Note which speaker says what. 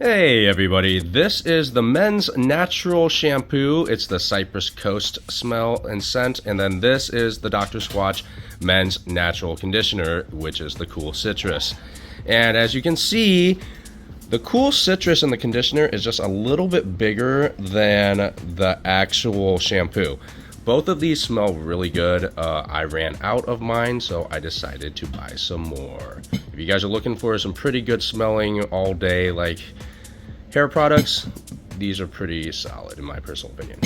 Speaker 1: Hey everybody, this is the men's natural shampoo. It's the Cypress Coast smell and scent, and then this is the Dr. Squatch men's natural conditioner, which is the cool citrus. And as you can see, the cool citrus in the conditioner is just a little bit bigger than the actual shampoo. Both of these smell really good. I ran out of mine, so I decided to buy some more. If you guys are looking for some pretty good smelling all day like hair products, these are pretty solid in my personal opinion.